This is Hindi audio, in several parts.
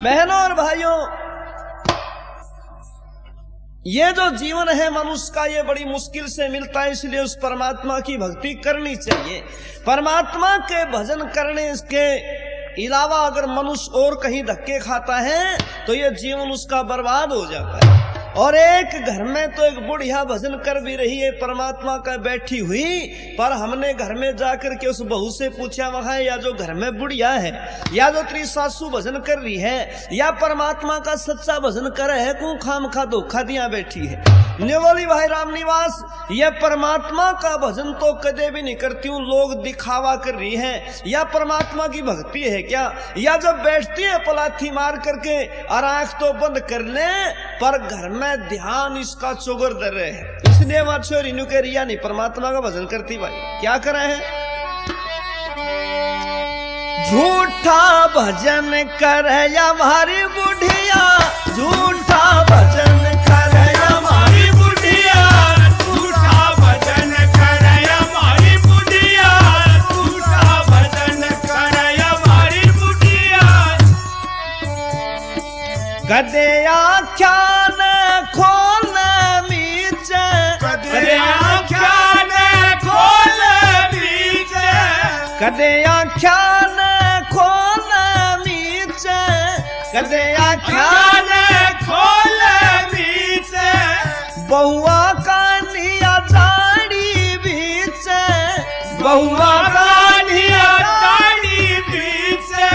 बहनों और भाइयों, ये जो जीवन है मनुष्य का, ये बड़ी मुश्किल से मिलता है, इसलिए उस परमात्मा की भक्ति करनी चाहिए। परमात्मा के भजन करने के अलावा अगर मनुष्य और कहीं धक्के खाता है तो ये जीवन उसका बर्बाद हो जाता है। और एक घर में तो एक बुढ़िया भजन कर भी रही है परमात्मा का बैठी हुई, पर हमने घर में जाकर के उस बहू से पूछा, वहां या जो घर में बुढ़िया है या जो तेरी सासू भजन कर रही है या परमात्मा का सच्चा भजन कर है, को खाम खा धोखा दिया बैठी है। बोली भाई राम निवास, यह परमात्मा का भजन तो कदे भी नहीं करती हूँ, लोग दिखावा कर रही है, या परमात्मा की भक्ति है क्या? या जब बैठती है पलाथी मार करके और आंख तो बंद कर ले, पर घर में ध्यान इसका चोगर दर रहे हैं, इसलिए वहां छोरी न्यू कह रिया नहीं परमात्मा का भजन करती। भाई क्या कर रहे हैं? झूठा भजन कर या हमारी बुढ़िया, झूठा भजन कर या हमारी बुढ़िया, झूठा भजन कर हमारी बुढ़िया, झूठा भजन कर हमारी बुढ़िया। गदे आख्यान खोल मीचे, गदे आख्यान खोल मीचे, गदे आख्यान खोल मीचे, गदे आख्यान खोल मीचे। बहुआ कानिया जाड़ी बीचे, बहुआ कानिया जाड़ी बीचे,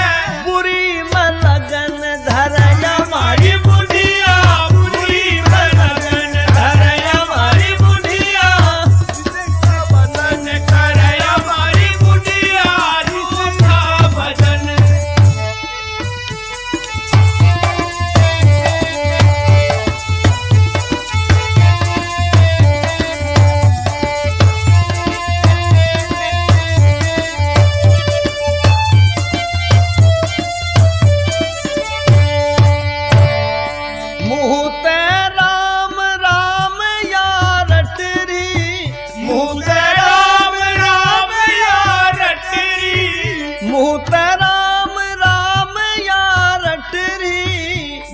बुरी में लगन धर हमारी बुढ़िया, बुरी में लगन धर हमारी बुढ़िया। भजन कर हमारी बुढ़िया, झूठा भजन। मुँह ते राम राम या रटरी, मुँह से राम राम या रटरी, मुँह ते राम राम या रटरी,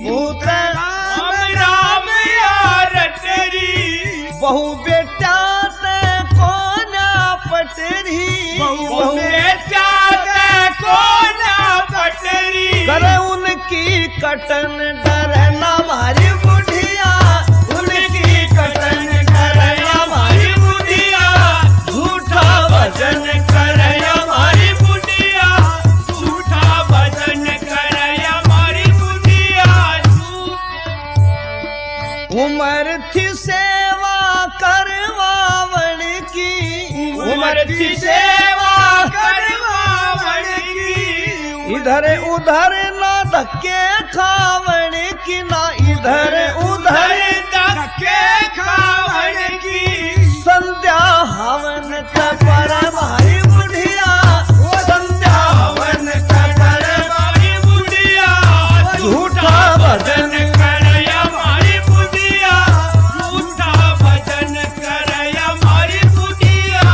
मुँह ते राम राम या रटरी। बहु बेटा ते कोना पटरी, बहु बेटा ते कोना पटरी, करे उनकी कटन डर ना मारी बुढ़िया, उनकी कटन कर हमारी बुढ़िया, झूठा भजन कर हमारी बुढ़िया, झूठा भजन कर हमारी बुढ़िया। उमर थी सेवा करवावन की, उमर की सेवा करवावन की, इधर उधर ना धक्के खावन की, ना इधर उधर धक्के खावन की। संध्या हवन पर हमारी बुढ़िया, संध्या हवन कर हमारी बुढ़िया, झूठा भजन कर हमारी बुढ़िया, झूठा भजन कर हमारी बुढ़िया।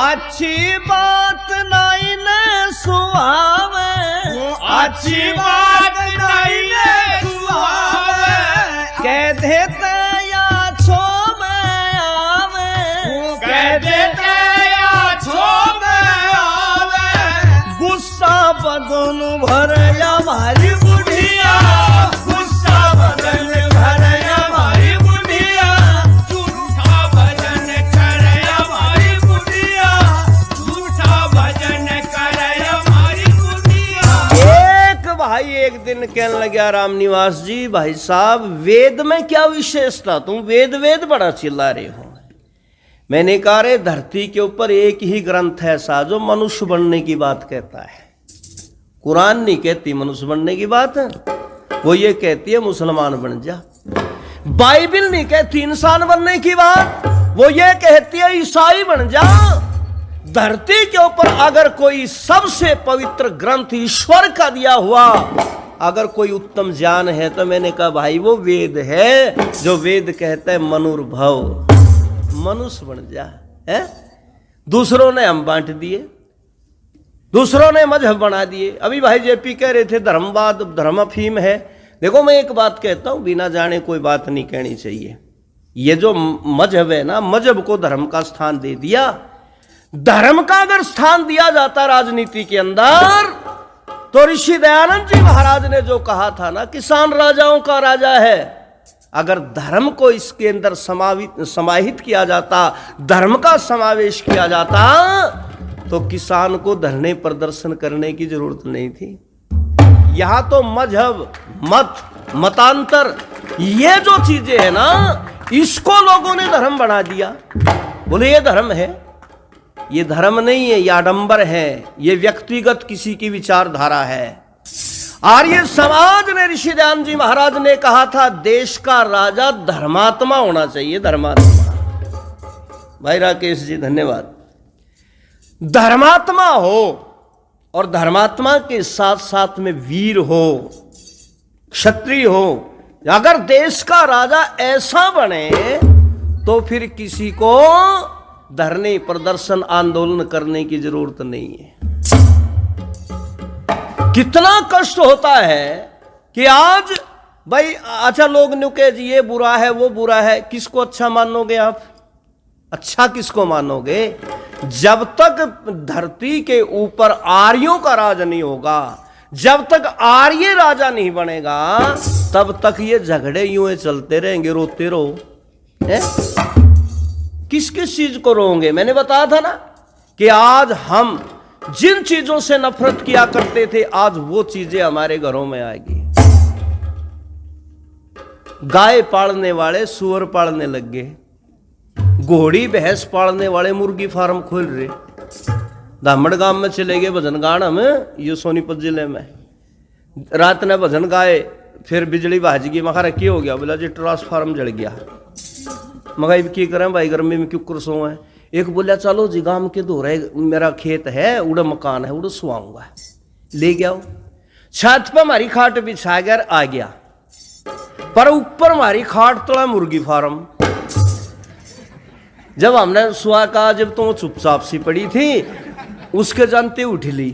अच्छी बात नहीं न सुहावे, अच्छी बात नहीं है सुहावे, कह देते या छो में आवे, कह देते या छो में आवे। गुस्सा बदन भर हमारी बुढ़िया, गुस्सा बदन भर हमारी बुढ़िया, झूठा भजन कर हमारी बुढ़िया, झूठा भजन कर हमारी बुढ़िया। एक भाई एक दिन कहने लगा, राम निवास जी भाई साहब, वेद में क्या विशेषता, तुम वेद वेद बड़ा चिल्ला रहे हो। मैंने कहा रे, धरती के ऊपर एक ही ग्रंथ है ऐसा जो मनुष्य बनने की बात कहता है। कुरान नहीं कहती मनुष्य बनने की बात, वो ये कहती है मुसलमान बन जा। बाइबल नहीं कहती इंसान बनने की बात, वो ये कहती है ईसाई बन जा। धरती के ऊपर अगर कोई सबसे पवित्र ग्रंथ ईश्वर का दिया हुआ अगर कोई उत्तम ज्ञान है तो मैंने कहा भाई वो वेद है, जो वेद कहता है मनुर्भव, मनुष्य बन जा है। दूसरों ने हम बांट दिए, दूसरों ने मजहब बना दिए। अभी भाई जेपी कह रहे थे धर्मवाद धर्म अफीम है। देखो मैं एक बात कहता हूं, बिना जाने कोई बात नहीं कहनी चाहिए। ये जो मजहब है ना, मजहब को धर्म का स्थान दे दिया। धर्म का अगर स्थान दिया जाता राजनीति के अंदर, तो ऋषि दयानंद जी महाराज ने जो कहा था ना, किसान राजाओं का राजा है, अगर धर्म को इसके अंदर समाहित किया जाता, धर्म का समावेश किया जाता, तो किसान को धरने प्रदर्शन करने की जरूरत नहीं थी। यहां तो मजहब, मतांतर, ये जो चीजें है ना, इसको लोगों ने धर्म बना दिया। बोले ये धर्म है। ये धर्म नहीं है, ये आडंबर है, ये व्यक्तिगत किसी की विचारधारा है। आर्य समाज ने, ऋषि दयानंद जी महाराज ने कहा था, देश का राजा धर्मात्मा होना चाहिए। धर्मात्मा। भाई राकेश जी धन्यवाद। धर्मात्मा हो, और धर्मात्मा के साथ साथ में वीर हो, क्षत्रिय हो। अगर देश का राजा ऐसा बने, तो फिर किसी को धरने प्रदर्शन आंदोलन करने की जरूरत नहीं है। कितना कष्ट होता है कि आज भाई अच्छा लोग नुके जी ये बुरा है वो बुरा है, किसको अच्छा मानोगे आप? अच्छा किसको मानोगे? जब तक धरती के ऊपर आर्यों का राज नहीं होगा, जब तक आर्य राजा नहीं बनेगा, तब तक ये झगड़े यूं चलते रहेंगे। रोते रहो है? किस किस चीज को रोएंगे? मैंने बताया था ना कि आज हम जिन चीजों से नफरत किया करते थे, आज वो चीजें हमारे घरों में आएगी। गाय पालने वाले सुअर पालने लग गए, घोड़ी भैंस पालने वाले मुर्गी फार्म खोल रहे। धामड़ गांव में चले गए भजन गान हम, ये सोनीपत जिले में। रात ने भजन गाए, फिर बिजली भाज गई। मखा रखी हो गया, बोला जी ट्रांसफार्म जल गया। मगर की करें भाई, गर्मी में क्यों कुर्सों है। एक बोला चलो जी गांव के दोरे मेरा खेत है, उड़ा मकान है, उड़ा सुआऊंगा, ले गया। छत पर हमारी खाट बिछा कर आ गया, पर ऊपर हमारी खाट तोड़ा मुर्गी फार्म। जब हमने सुआ कहा, जब तो चुपचाप सी पड़ी थी, उसके जानते उठ ली।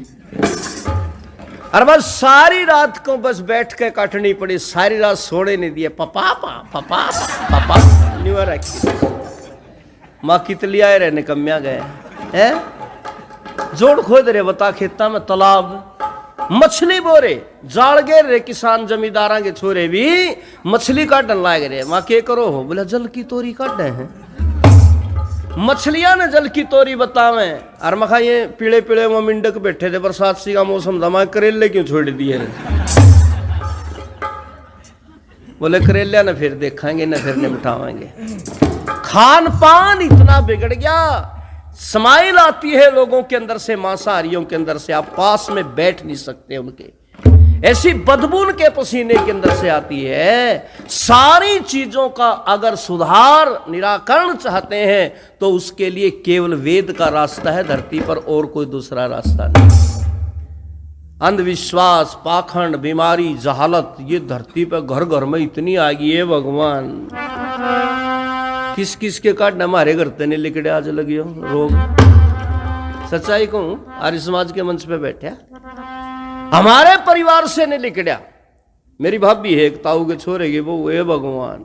और बस सारी रात को बस बैठ के काटनी पड़ी, सारी रात सोने नहीं दिए। पापा पापा पापा न्यू रखी माँ कितली आए रहे, निकम्या गए हैं। जोड़ खोद रहे बता खेता में, तालाब मछली बोरे जाल गे रे। किसान जमींदारा के छोरे भी मछली काटन लाग रहे। माँ के करो हो? बोला जल की तोरी काटे हैं। मछलियां ने जल की तोरी बतावे। और मखा ये पीले पीले वो मिंडक बैठे थे, बरसात सी का मौसम था, मैं करेले क्यों छोड़ दिए? बोले करेलिया ने फिर देखेंगे न, फिर निपटावेंगे। खान पान इतना बिगड़ गया, स्माइल आती है लोगों के अंदर से, मांसाहारियों के अंदर से, आप पास में बैठ नहीं सकते उनके। ऐसी बदबू के पसीने के अंदर से आती है। सारी चीजों का अगर सुधार निराकरण चाहते हैं, तो उसके लिए केवल वेद का रास्ता है धरती पर, और कोई दूसरा रास्ता नहीं। अंधविश्वास, पाखंड, बीमारी, जहालत, ये धरती पर घर घर में इतनी आ गई है। भगवान किस किस के काटना हमारे घर तने लिकड़े आज लगी हो रोग। सच्चाई कहूं, आर्य समाज के मंच पे बैठा, हमारे परिवार से नहीं लिकड़ा। मेरी भाभी है, एक ताऊ के छोरे की वो, ये भगवान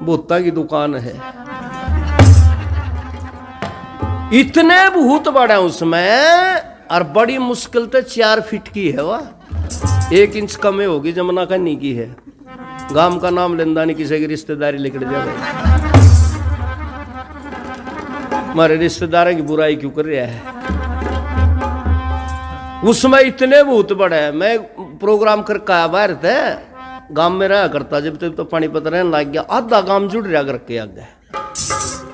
भूता की दुकान है, इतने भूत बड़े उसमें। और बड़ी मुश्किल तो 4 फीट की है, वह 1 इंच कम होगी, जमुना का नी की है। गांव का नाम लेंदा नहीं, किसी की रिश्तेदारी लिकड़ जाए। हमारे रिश्तेदारों की बुराई क्यों कर रहा है? उसमें इतने भूत बड़े हैं। मैं प्रोग्राम करके आया बाहर थे, गांव में रहा करता, जब तक तो पानीपत रहने लग गया, आधा गांव जुड़ रहा करके आगे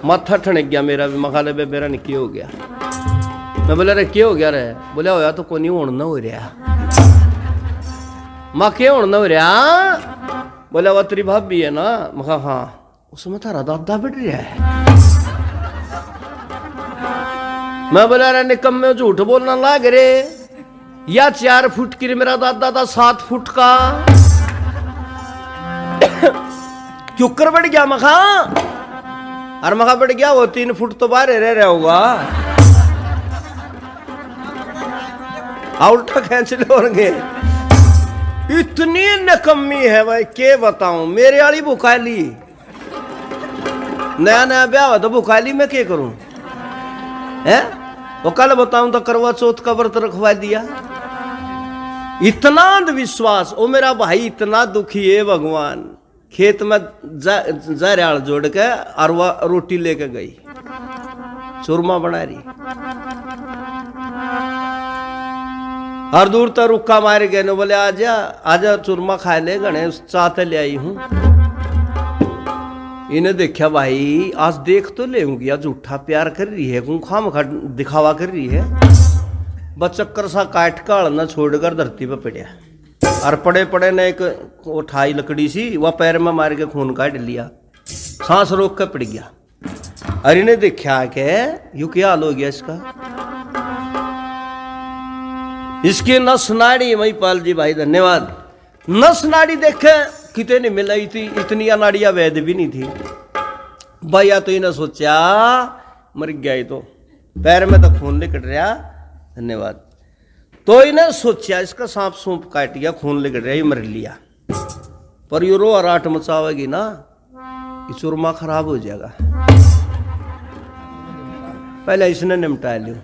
माथा ठनक गया मेरा भी। मखाले बे मेरा निकी हो गया। मैं बोला रे क्या हो गया रे? बोला होया तो कोनी होना हो रहा। माँ क्या होना हो रहा? बोला वह तेरी भाभी है ना? मखा हाँ। उसमें तारा दादा बैठ रहा है। मैं बोला रे निकम में झूठ बोलना लाग रे, या 4 फुट की मेरा दादा था 7 फुट का। क्यों कर बढ़ गया मखा? और मखा बढ़ गया वो 3 फुट तो बाहर रह रहा होगा। उल्टा खेच लोगे। इतनी नकम्मी है भाई, के बताऊं। मेरे वाली बुखाली, नया नया ब्याह हो तो बुखाली में क्या करूं है। वो कल बताऊं तो करवा चौथ का व्रत रखवा दिया। इतना अंधविश्वास। ओ मेरा भाई इतना दुखी है भगवान। खेत में जा जोड़ के और वह रोटी लेके गई, चूरमा बना रही, हर दूर तक रुक्का मार गए ने, बोले आजा आजा चूरमा खा ले, गणे चाहते ले आई हूं। इन्हें देखा भाई आज देख तो ले या झूठा प्यार कर रही है, खाम खा दिखावा कर रही है। बचक्कर सा काट काल न छोड़कर धरती पर पड़ा, और पड़े पड़े ने एक उठाई लकड़ी सी, वह पैर में मार के खून काट लिया, सांस रोक कर पड़ गया। और इन्हें देखा के यू क्या हाल हो गया इसका। इसकी नस नाड़ी, वही पाल जी भाई धन्यवाद, नस नाड़ी देखे कितने नहीं मिल रही थी, इतनी नाड़ियां वैध भी नहीं थी भैया। तो इन्हें सोचा मर गया ही, तो पैर में तो खून निकल रहा, धन्यवाद। तो इन्हें सोचा इसका सांप सूप काट गया, खून निकल रहा, ये मर लिया। पर यो रो राट मचावेगी ना, ये चूरमा खराब हो जाएगा। पहले इसने निमटा लियो,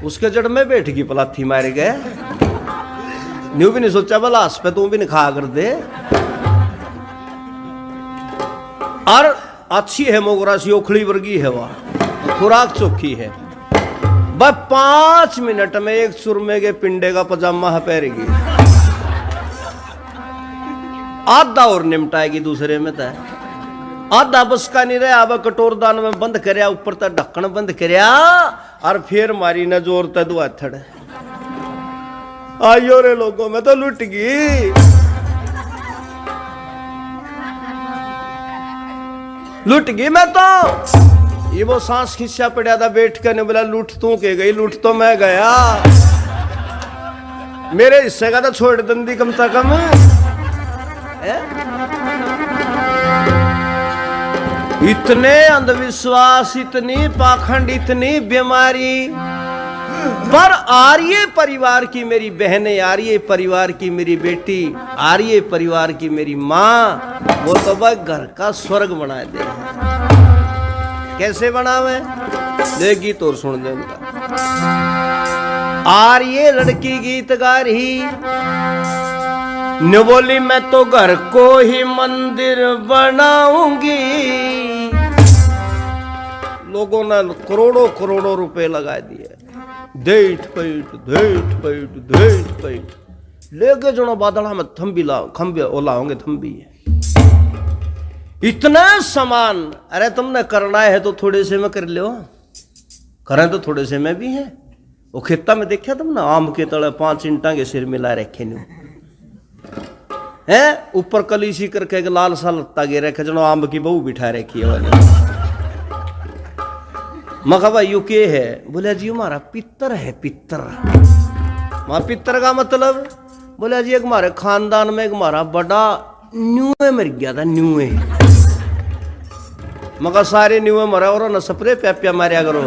उसके जड़ में बैठ गई, पलाथी मारे गए। न्यू भी नहीं सोचा बलास पे तू भी नहीं खा कर दे। और अच्छी है मोगरा सी, ओखली वर्गी है, वह खुराक चोखी है। बस 5 मिनट में एक चूरमे के पिंडे का पजामा पहनेगी, आधा और निमटाएगी दूसरे में तय। आधा बस का नहीं रहा, अब कटोरदान में बंद करया, ऊपर तक ढक्कन बंद करया, और फिर मारी न जोर तक दुआ थड़। आयो रे लोगों में तो लुट गई, लुट गई मैं तो। ये वो सांस खिंचा पड़ा था बैठ कर, ने बोला लूट तू के गई, लूट तो मैं गया, मेरे हिस्से का तो छोड़ दंदी कम से कम। इतने अंधविश्वास, इतनी पाखंड, इतनी बीमारी। पर आर्य परिवार की मेरी बहनें, आर्य परिवार की मेरी बेटी, आर्य परिवार की मेरी माँ, वो तो वह घर का स्वर्ग बना दे। कैसे बनावे देगी तो सुन दे उनका। आर्य लड़की गीत गा रही न, बोली मैं तो घर को ही मंदिर बनाऊंगी। लोगों ने करोड़ों करोड़ों रुपए लगा दिए, देठ पैट लेके जो बादल में थम्बी लाओ, खंबे ओलाओगे थम्बी है, इतना सामान। अरे तुमने करना है तो थोड़े से में कर लो, करें तो थोड़े से में भी है। वो खेता में देखा तुमने आम के तले 5 ईंटा के सिर मिला रखे न्यू है, ऊपर कलीसी करके एक लाल सा लत्ता गे रखे, जो आम की बहू बिठा रखी है वाली। मगा भाई यू के है, बोले जी हमारा पितर है, पितर। वहां पितर का मतलब, बोले जी एक हमारे खानदान में एक हमारा बड़ा न्यूए मर गया था, न्यूए। मगर सारे न्यूए मरा और न सपरे प्याप्या मारिया करो।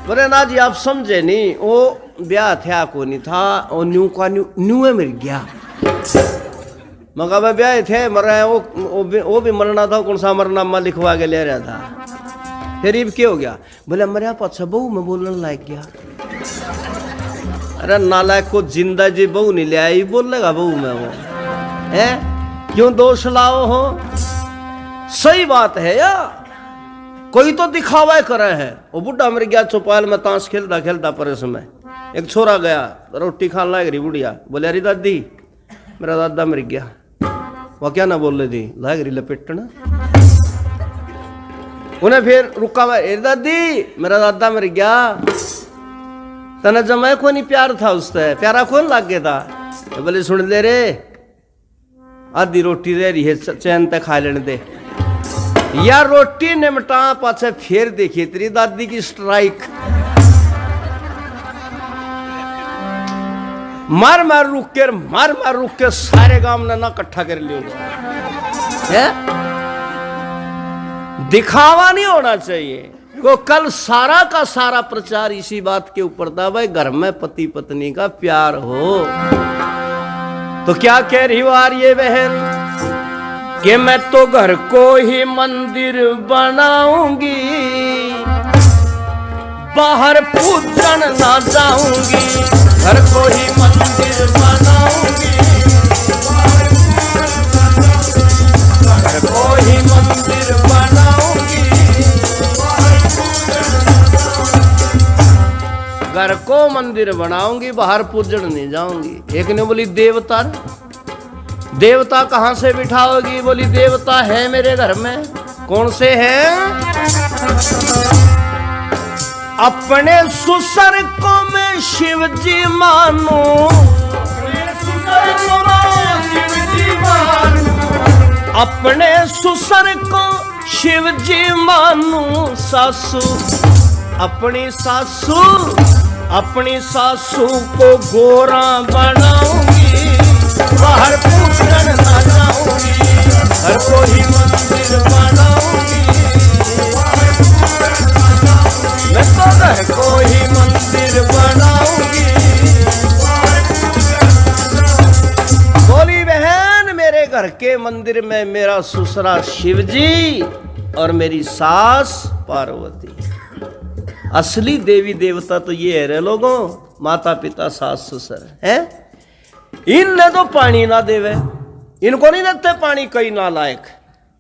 बोले ना जी आप समझे नहीं, वो ब्याह था को नहीं था, वो न्यू का न्यूए मर गया। मगर वह ब्याह थे मर रहे, वो भी मरना था, कौन सा मरनामा लिखवा के ले रहा था। फिर क्या हो गया, बोले मरिया पाछा बहू में बोलने लायक गया। अरे नालायक को जिंदा जी बहू नहीं ले आई, बोलेगा बहू में वो है, क्यों दोष लाओ हो। सही बात है या कोई तो दिखावा करे है। वो बुढ़ा मर गया चौपाल में ताश खेलता खेलता परस में, एक छोरा गया रोटी खाने लायक रही बुढ़िया, बोले अरे दादी मेरा दादा मर गया। वह क्या ना बोल रही थी, लायक रही लपेटना। उन्हें फिर रुका, अरे दादी मेरा दादा मर गया, तना जमाए को नहीं प्यार था उससे, प्यारा कौन लाग गया था। तो बोले सुन ले रे, आधी रोटी दे रही है, चैन तक खा लेने दे। या रोटी निमटा पाछे फिर देखिए तेरी दादी की स्ट्राइक, मार मार रुक के सारे गांव ने ना इकट्ठा कर लियो। दिखावा नहीं होना चाहिए, वो कल सारा का सारा प्रचार इसी बात के ऊपर था, भाई घर में पति पत्नी का प्यार हो। तो क्या कह रही हो आर्य बहन कि मैं तो घर को ही मंदिर बनाऊंगी, बाहर पूजन ना जाऊंगी, घर को ही मंदिर बनाऊंगी, घर को ही मंदिर बनाऊंगी, घर को मंदिर बनाऊंगी, बाहर पूजन नहीं जाऊंगी। एक ने बोली देवता, देवता कहां से बिठाओगी? बोली देवता है मेरे घर में। कौन से हैं? अपने ससुर को मैं शिव जी मानूं, अपने ससुर को शिव जी मानूं, सासू अपनी सासू, अपनी सासू को गोरा बनाऊंगी, बाहर पूजन ना जाऊंगी, घर को ही मंदिर बनाऊंगी, मैं तो घर को ही मंदिर बनाऊंगी। बोली बहन मेरे घर के मंदिर में मेरा ससुरा शिव जी और मेरी सास पार्वती। असली देवी देवता तो ये है रे लोगों, माता पिता सास ससुर है। इनने तो पानी ना देवे, इनको नहीं देते पानी, कई नालायक।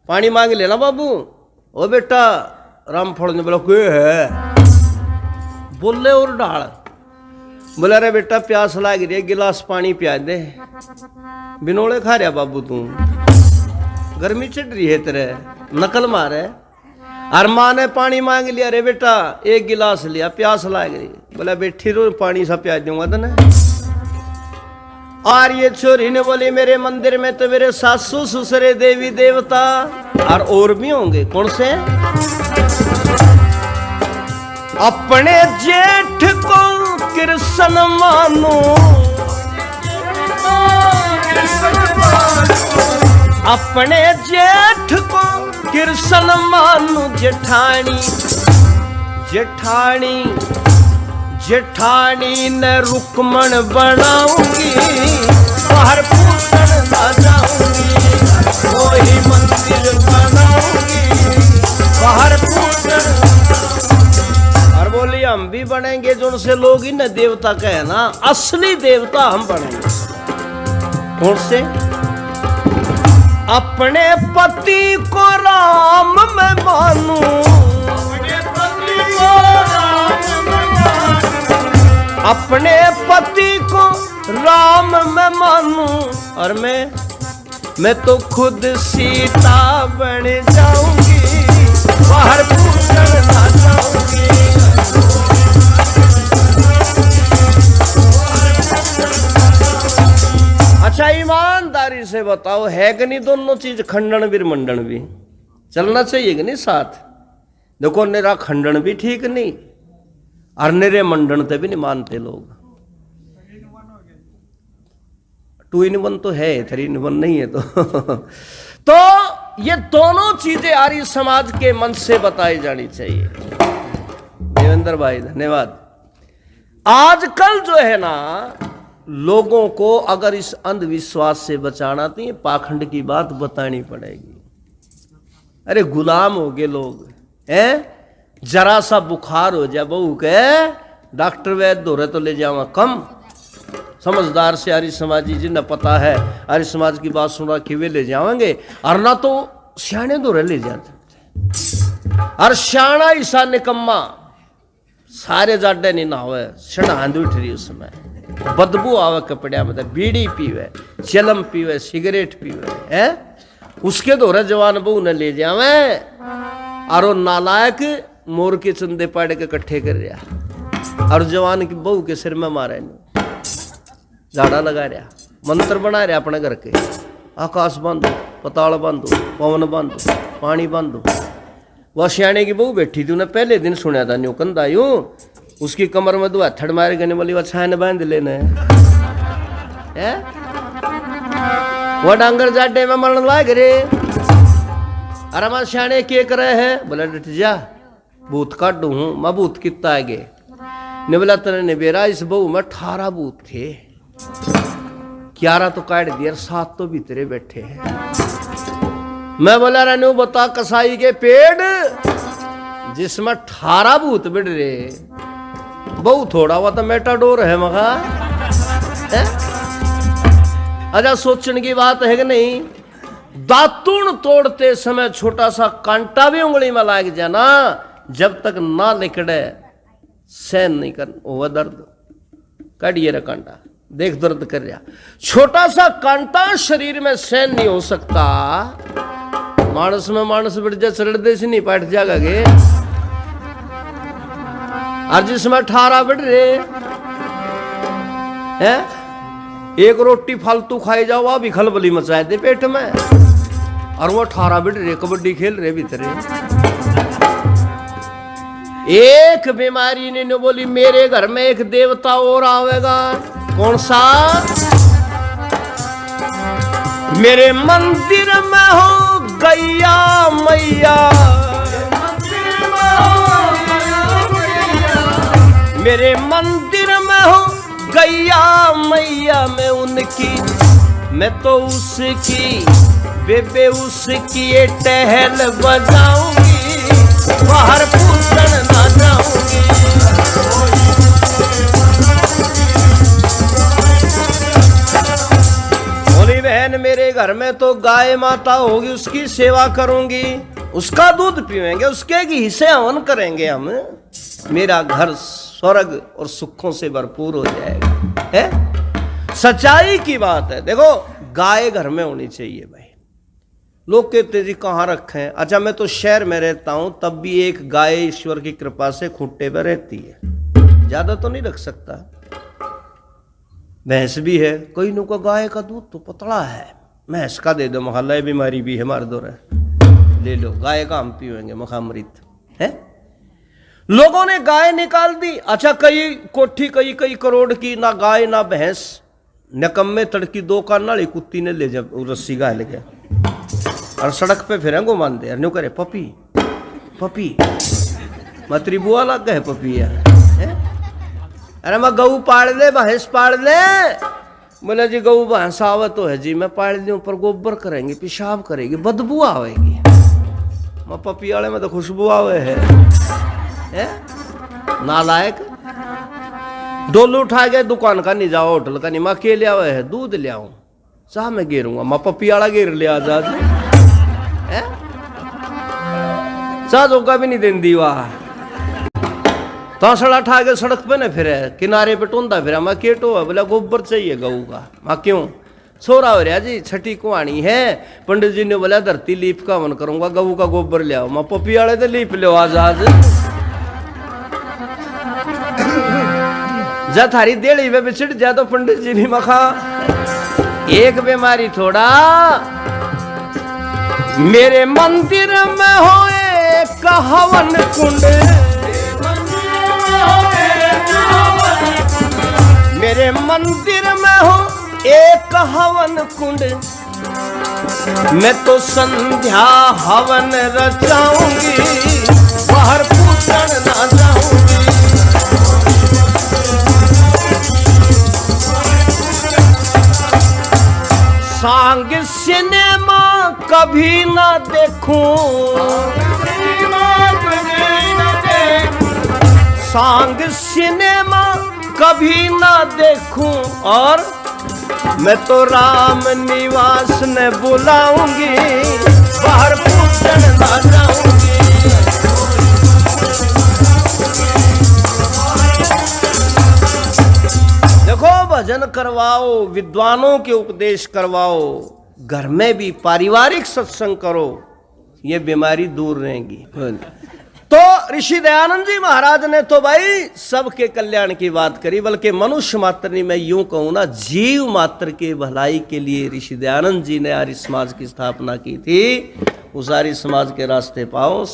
पानी मांग लेना बाबू, ओ बेटा रामफल ने बोला के है, बोले और डाल, बोला रे बेटा प्यास लाग रही है, गिलास पानी पिया दे। बिनोले खा रहा बाबू तू, गर्मी चढ़ रही है तेरे, नकल मारे। और माँ ने पानी मांग लिया, रे बेटा एक गिलास लिया, प्यास लाग रही, बोला बेठी रो पानी सा प्याज दूंगा तने। और ये छोरी ने बोली मेरे मंदिर में तो मेरे सासू ससुरे देवी देवता और भी होंगे। कौन से? अपने जेठ को कृष्ण मानो, अपने जेठ को कृष्ण मानो, जेठानी जेठानी जेठानी ने रुक्मण बनाऊंगी, बाहर पूजन ना जाऊंगी, वही मंदिर बनाऊंगी, बाहर पूजन। और बोली हम भी बनेंगे जो उनसे लोग इन देवता कहे ना, असली देवता हम बनेंगे। कौन से? अपने पति को राम में मानूं, अपने पति को राम में मानूं, और मैं तो खुद सीता बन जाऊंगी, बाहर पूजन ना जाऊंगी। अच्छा ईमानदारी से बताओ, है कि नहीं दोनों चीज, खंडन भी मंडन भी चलना चाहिए कि नहीं साथ? देखो मेरा खंडन भी ठीक नहीं और निरे मंडन ते भी नहीं मानते लोग। 2 in 1 तो है, 3 in 1 नहीं है। तो ये दोनों चीजें आर्य समाज के मन से बताई जानी चाहिए। देवेंद्र भाई धन्यवाद। आजकल जो है ना, लोगों को अगर इस अंधविश्वास से बचाना तो ये पाखंड की बात बतानी पड़ेगी। अरे गुलाम हो गए लोग हैं, जरा सा बुखार हो जाए बहू के डॉक्टर वैद्य दौरे तो ले जावा कम। समझदार से आर्य समाजी जिन्हें पता है आर्य समाज की बात सुना कि वे ले जाएंगे, और ना तो सियाने दौरे ले जाते। और सियाना ईसा निकम्मा सारे जाडे नहीं ना हुए, शनांद उठ रही उस समय, बदबू आवे कपड़िया में, बीड़ी पीवे, चलम पीवे, सिगरेट पीवे है, उसके दौरे जवान बहू ने ले जावे। और वो नालायक मोर के चंदे पाड़े के इकट्ठे कर रहा, और जवान की बहू के सिर में मारे, झाड़ा लगा रहा, मंत्र बना रहा अपने घर के, आकाश बांधो, पताल बांधो, पवन बांधो, पानी बांधो। वह सियाने की बहू बैठी थी, उन्हें पहले दिन सुना था न्यू कंधा यूं, उसकी कमर में 2 हथड़ मारे गने वाली, वह छाने बांध लेना है। वह डांगर जाडे में मरण लाग रे। अरे हमारे सियाने के कर रहे हैं, बोला डट जा, भूत काटू हूं। मैं भूत कितना आगे ने बोला तेने निबेरा इस बहू में 18 भूत थे, 11 तो काट दिया, 7 तो भीतरे बैठे हैं। मैं बोला रहने बता कसाई के पेड़ जिसमें 18 भूत बिड़ रहे, बहु थोड़ा हुआ तो मेटाडोर है मगा है? अच्छा सोचने की बात है कि नहीं, दातुन तोड़ते समय छोटा सा कांटा भी उंगली में लाग जाना, जब तक ना लिकड़े सहन नहीं कर वो दर्द काटिए रे कांटा, देख दर्द कर रहा। छोटा सा कांटा शरीर में सहन नहीं हो सकता, मानस में मानस बिड़ जा चरड़े से नहीं बैठ जाएगा गे। और जिसमें 18 बिड़ रहे हैं, एक रोटी फालतू खाई जाओ वह भी खलबली मचाए दे पेट में, और वो 18 बिड़ रहे कबड्डी खेल रहे भीतरे। एक बीमारी ने बोली मेरे घर में एक देवता और आवेगा, कौन सा? मेरे मंदिर में हो गैया मैया, मेरे मंदिर में हो गैया मैया, मैं उनकी, मैं तो उसकी बेबे उसकी ये टहल बजाऊंगी, बाहर पूछन ना जाऊंगी। बोली बहन मेरे घर में तो गाय माता होगी, उसकी सेवा करूंगी, उसका दूध पीवेंगे, उसके घी से हवन करेंगे हम, मेरा घर स्वर्ग और सुखों से भरपूर हो जाएगा। है सच्चाई की बात है। देखो गाय घर में होनी चाहिए भाई। लोग कहते जी कहाँ रखें? अच्छा मैं तो शहर में रहता हूं, तब भी एक गाय ईश्वर की कृपा से खूंटे पर रहती है, ज्यादा तो नहीं रख सकता। भैंस भी है, कई नु का गाय का दूध तो पतला है, भैंस का दे दो मोहल्ला, बीमारी भी है मार दो रहे, ले लो गाय का हम पीवेंगे मखामृत है। लोगों ने गाय निकाल दी। अच्छा कई कोठी कई करोड़ की, ना गाय ना भैंस, नकम्मे तड़की 2 का नाली कुत्ती ने ले जब रस्सी गाय ले गया और सड़क पे फिर मान दे, न्यू करे पपी पपी मतरी बुआ लग गए पपी यार। अरे मैं गऊ पाड़ ले भैंस पाड़ ले, बोले जी गऊ भैंस आवे तो है जी, मैं पाड़ दूं पर गोबर करेंगे, पेशाब करेगी, बदबू आवेगी। मैं पपी वाले में तो खुशबू आवे है? नालायक। डोलू उठा गए दुकान का नहीं जाओ, होटल का नहीं, मैं अकेले आवे है दूध ले आऊं, चाह मैं गेरूंगा, मैं पपी वाला गेर लिया जा चाह जोगा भी नहीं देंदी वाह। तासड़ा उठा के सड़क पे न फिरे, किनारे पे टोंदा फिरा, मैं केटो है, बोला गोबर चाहिए गऊ का। मैं क्यों? छोरा हो रहा जी, छठी कुआनी है, पंडित जी ने बोला धरती लीप का मन करूंगा, गऊ का गोबर ले आओ। मैं पपी वाले तो लीप ले आज आज जा थारी देड़ी में बिछड़ जा, तो पंडित जी ने मखा एक बीमारी थोड़ा, मेरे मंदिर में हो एक हवन कुंड, मेरे मंदिर में हो एक हवन कुंड, मैं तो संध्या हवन रचाऊंगी, बाहर पूछन ना जाऊंगी। सांग सिनेमा कभी ना देखूं, सांग सिनेमा कभी ना देखूं, और मैं तो राम निवास ने बुलाऊंगी, बाहर पूछन ना जाऊंगी। देखो भजन करवाओ, विद्वानों के उपदेश करवाओ, घर में भी पारिवारिक सत्संग करो, ये बीमारी दूर रहेगी। तो ऋषि दयानंद जी महाराज ने तो भाई सबके कल्याण की बात करी, बल्कि मनुष्य मात्र नहीं, मैं यूं कहूं ना, जीव मात्र के भलाई के लिए ऋषि दयानंद जी ने आर्य समाज की स्थापना की थी। उस आर्य समाज के रास्ते पाओ।